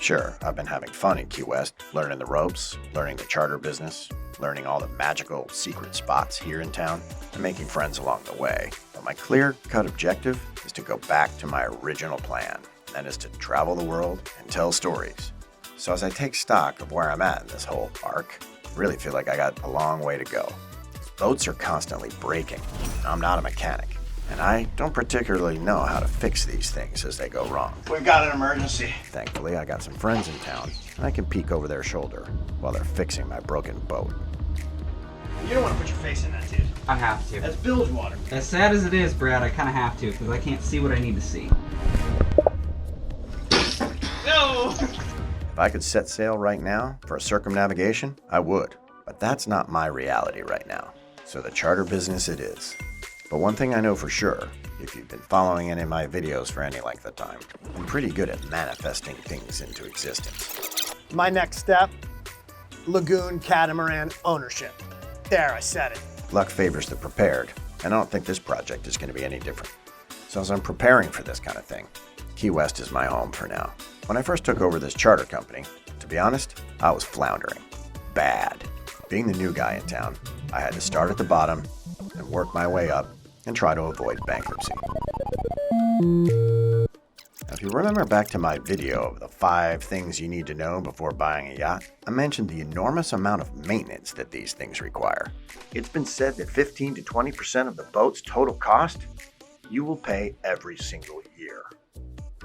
Sure, I've been having fun in Key West, learning the ropes, learning the charter business, learning all the magical secret spots here in town, and making friends along the way. But my clear-cut objective is to go back to my original plan, and that is to travel the world and tell stories. So as I take stock of where I'm at in this whole arc, I really feel like I got a long way to go. Boats are constantly breaking. I'm not a mechanic, and I don't particularly know how to fix these things as they go wrong. We've got an emergency. Thankfully, I got some friends in town, and I can peek over their shoulder while they're fixing my broken boat. You don't want to put your face in that, dude. I have to. That's bilge water. As sad as it is, Brad, I kind of have to because I can't see what I need to see. No! If I could set sail right now for a circumnavigation, I would. But that's not my reality right now. So the charter business it is. But one thing I know for sure, if you've been following any of my videos for any length of time, I'm pretty good at manifesting things into existence. My next step, Lagoon Catamaran ownership. There, I said it. Luck favors the prepared, and I don't think this project is going to be any different. So as I'm preparing for this kind of thing, Key West is my home for now. When I first took over this charter company, to be honest, I was floundering. Bad. Being the new guy in town, I had to start at the bottom and work my way up and try to avoid bankruptcy. Now, if you remember back to my video of the 5 things you need to know before buying a yacht, I mentioned the enormous amount of maintenance that these things require. It's been said that 15 to 20% of the boat's total cost, you will pay every single year.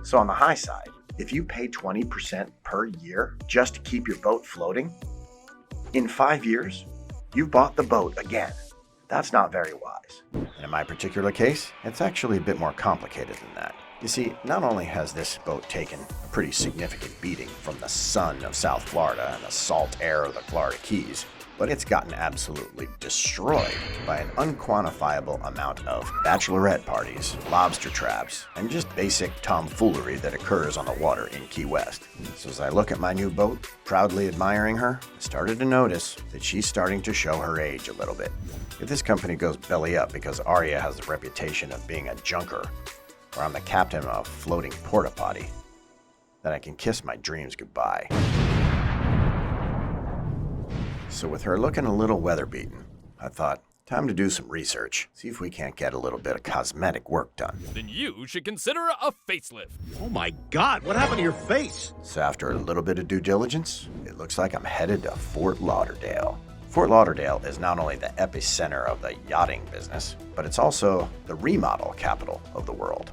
So on the high side, if you pay 20% per year just to keep your boat floating, in 5 years, you've bought the boat again. That's not very wise. And in my particular case, it's actually a bit more complicated than that. You see, not only has this boat taken a pretty significant beating from the sun of South Florida and the salt air of the Florida Keys, but it's gotten absolutely destroyed by an unquantifiable amount of bachelorette parties, lobster traps, and just basic tomfoolery that occurs on the water in Key West. So as I look at my new boat, proudly admiring her, I started to notice that she's starting to show her age a little bit. If this company goes belly up because Aria has the reputation of being a junker, or I'm the captain of a floating porta potty, then I can kiss my dreams goodbye. So with her looking a little weather-beaten, I thought, time to do some research, see if we can't get a little bit of cosmetic work done. Then you should consider a facelift. Oh my God, what happened to your face? So after a little bit of due diligence, it looks like I'm headed to Fort Lauderdale. Fort Lauderdale is not only the epicenter of the yachting business, but it's also the remodel capital of the world.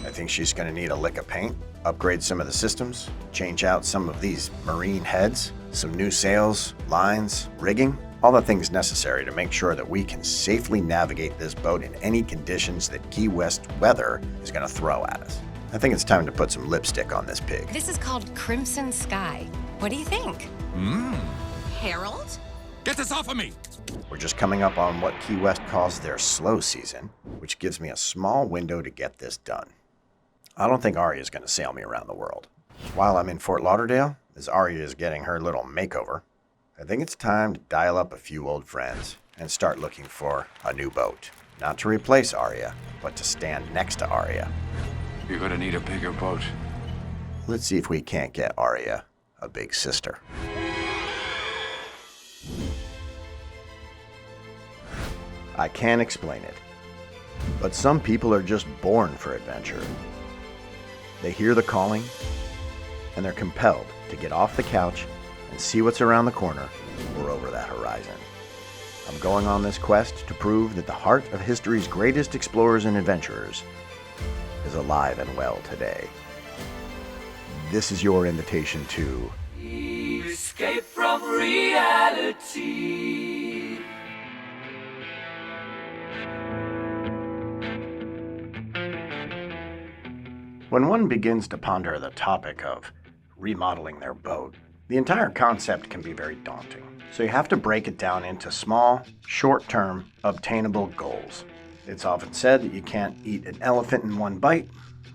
I think she's going to need a lick of paint, upgrade some of the systems, change out some of these marine heads, some new sails, lines, rigging, all the things necessary to make sure that we can safely navigate this boat in any conditions that Key West weather is going to throw at us. I think it's time to put some lipstick on this pig. This is called Crimson Sky. What do you think? Harold? Get this off of me! We're just coming up on what Key West calls their slow season, which gives me a small window to get this done. I don't think Aria is going to sail me around the world. While I'm in Fort Lauderdale, as Aria is getting her little makeover, I think it's time to dial up a few old friends and start looking for a new boat. Not to replace Aria, but to stand next to Aria. You're gonna need a bigger boat. Let's see if we can't get Aria a big sister. I can't explain it, but some people are just born for adventure. They hear the calling, and they're compelled to get off the couch and see what's around the corner or over that horizon. I'm going on this quest to prove that the heart of history's greatest explorers and adventurers is alive and well today. This is your invitation to escape from reality. When one begins to ponder the topic of remodeling their boat, the entire concept can be very daunting. So you have to break it down into small, short-term, obtainable goals. It's often said that you can't eat an elephant in one bite,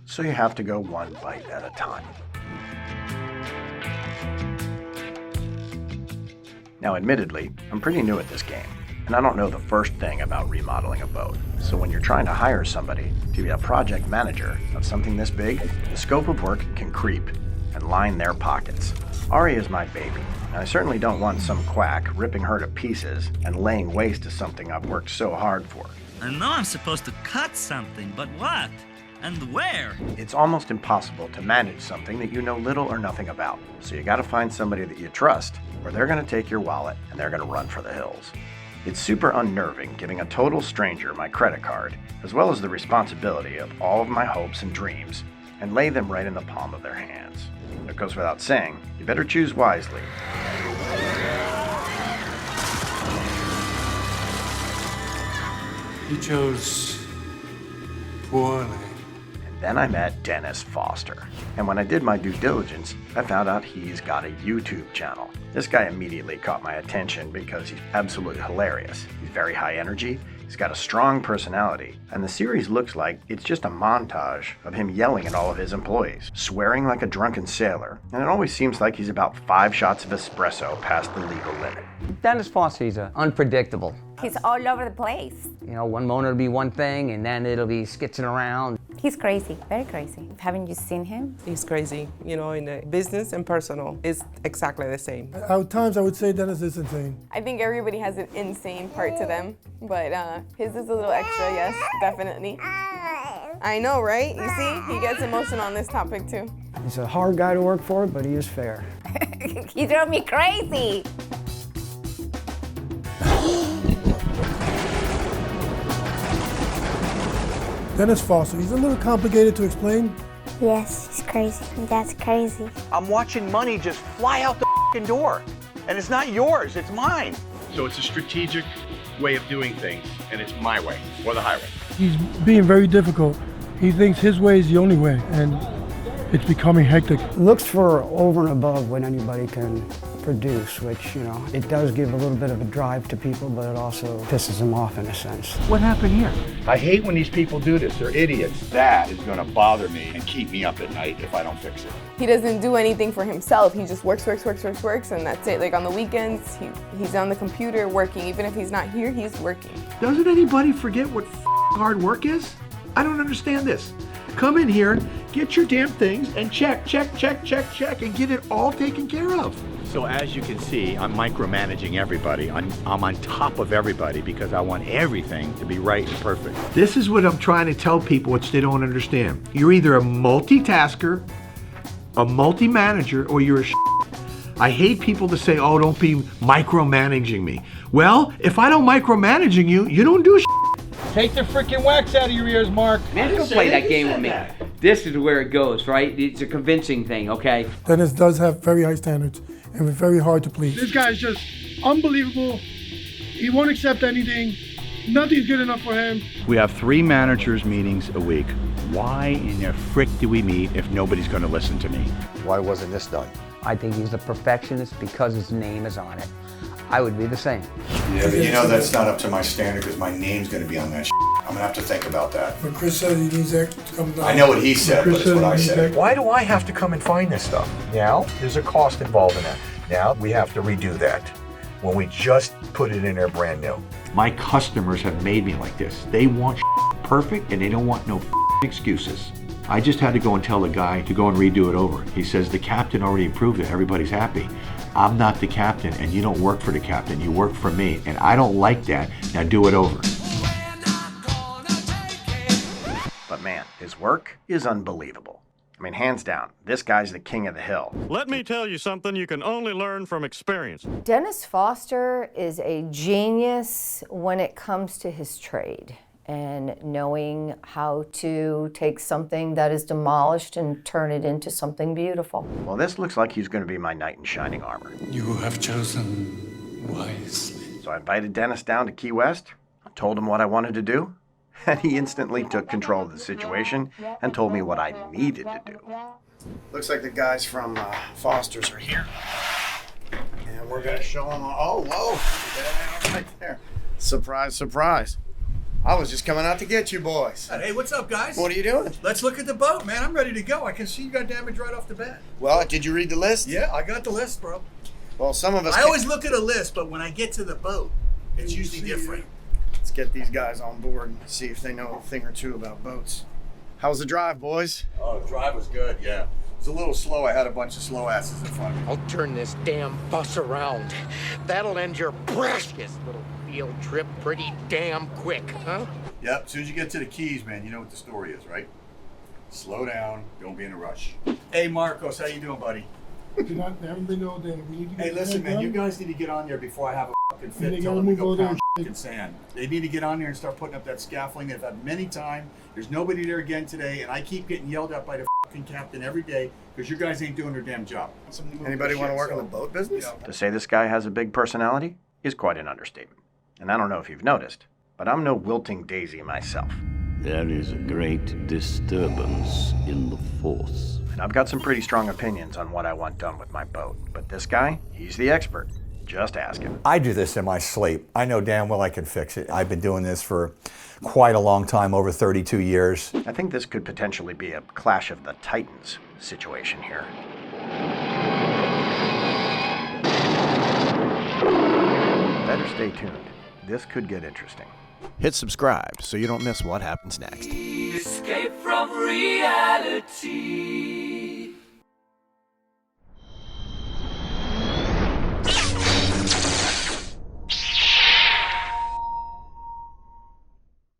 so you have to go one bite at a time. Now, admittedly, I'm pretty new at this game, and I don't know the first thing about remodeling a boat. So when you're trying to hire somebody to be a project manager of something this big, the scope of work can creep and line their pockets. Aria is my baby, and I certainly don't want some quack ripping her to pieces and laying waste to something I've worked so hard for. I know I'm supposed to cut something, but what? And where? It's almost impossible to manage something that you know little or nothing about. So you gotta find somebody that you trust, or they're gonna take your wallet and they're gonna run for the hills. It's super unnerving giving a total stranger my credit card, as well as the responsibility of all of my hopes and dreams, and lay them right in the palm of their hands. It goes without saying, you better choose wisely. You chose poorly. Then I met Dennis Foster. And when I did my due diligence, I found out he's got a YouTube channel. This guy immediately caught my attention because he's absolutely hilarious. He's very high energy, he's got a strong personality, and the series looks like it's just a montage of him yelling at all of his employees, swearing like a drunken sailor, and it always seems like he's about 5 shots of espresso past the legal limit. Dennis Foster, he's unpredictable. He's all over the place. You know, one moment it'll be one thing, and then it'll be skitzing around. He's crazy, very crazy. Haven't you seen him? He's crazy, you know, in the business and personal. It's exactly the same. At times I would say Dennis is insane. I think everybody has an insane part to them, but his is a little extra, yes, definitely. I know, right? You see, he gets emotional on this topic too. He's a hard guy to work for, but he is fair. He drove me crazy. Dennis Foster, he's a little complicated to explain. Yes, he's crazy. That's crazy. I'm watching money just fly out the f***ing door. And it's not yours, it's mine. So it's a strategic way of doing things, and it's my way, or the highway. He's being very difficult. He thinks his way is the only way, and it's becoming hectic. Looks for over and above what anybody can produce, which, you know, it does give a little bit of a drive to people, but it also pisses them off in a sense. What happened here? I hate when these people do this. They're idiots. That is going to bother me and keep me up at night if I don't fix it. He doesn't do anything for himself. He just works, and that's it. Like on the weekends, he's on the computer working. Even if he's not here, he's working. Doesn't anybody forget what hard work is? I don't understand this. Come in here, get your damn things, and check, and get it all taken care of. So as you can see, I'm micromanaging everybody. I'm on top of everybody because I want everything to be right and perfect. This is what I'm trying to tell people, which they don't understand. You're either a multitasker, a multi-manager, or you're a I hate people to say, oh, don't be micromanaging me. Well, if I don't micromanaging you, you don't do Take the freaking wax out of your ears, Mark. Man, don't play that game with me. This is where it goes, right? It's a convincing thing, okay? Dennis does have very high standards and we're very hard to please. This guy's just unbelievable. He won't accept anything. Nothing's good enough for him. We have 3 managers meetings a week. Why in the frick do we meet if nobody's going to listen to me? Why wasn't this done? I think he's a perfectionist because his name is on it. I would be the same. Yeah, but you know that's not up to my standard because my name's going to be on that shit. I'm going to have to think about that. But Chris said he needs that to come down. I know what he said, but it's what I said. Why do I have to come and find this stuff? Now, there's a cost involved in that. Now, we have to redo that when we just put it in there brand new. My customers have made me like this. They want perfect and they don't want no excuses. I just had to go and tell the guy to go and redo it over. He says, the captain already approved it, everybody's happy. I'm not the captain and you don't work for the captain, you work for me. And I don't like that, now do it over. But man, his work is unbelievable. I mean, hands down, this guy's the king of the hill. Let me tell you something you can only learn from experience. Dennis Foster is a genius when it comes to his trade and knowing how to take something that is demolished and turn it into something beautiful. Well, this looks like he's going to be my knight in shining armor. You have chosen wisely. So I invited Dennis down to Key West, told him what I wanted to do, and he instantly took control of the situation and told me what I needed to do. Looks like the guys from Foster's are here. And we're going to show them, oh, whoa, right there. Surprise, surprise. I was just coming out to get you boys. Hey, what's up, guys? What are you doing? Let's look at the boat, man. I'm ready to go. I can see you got damage right off the bat. Well, did you read the list? Yeah, I got the list, bro. Well, some of us... I always look at a list, but when I get to the boat, It's usually different. Let's get these guys on board and see if they know a thing or two about boats. How was the drive, boys? Oh, the drive was good, yeah. It was a little slow. I had a bunch of slow asses in front of me. I'll turn this damn bus around. That'll end your precious little field trip pretty damn quick, huh? Yep, as soon as you get to the Keys, man, you know what the story is, right? Slow down, don't be in a rush. Hey, Marcos, how you doing, buddy? They haven't been all day. We need to Hey, listen, man, you guys need to get on there before I have a fucking fit. They Tell gotta them to move go all their pound fucking sand. They need to get on there and start putting up that scaffolding. They've had many time. There's nobody there again today, and I keep getting yelled at by the fucking captain every day because you guys ain't doing their damn job. Anybody want to work in the boat business? To say this guy has a big personality is quite an understatement. And I don't know if you've noticed, but I'm no wilting daisy myself. There is a great disturbance in the force. And I've got some pretty strong opinions on what I want done with my boat. But this guy, he's the expert. Just ask him. I do this in my sleep. I know damn well I can fix it. I've been doing this for quite a long time, over 32 years. I think this could potentially be a clash of the titans situation here. Better stay tuned. This could get interesting. Hit subscribe so you don't miss what happens next. Escape from reality.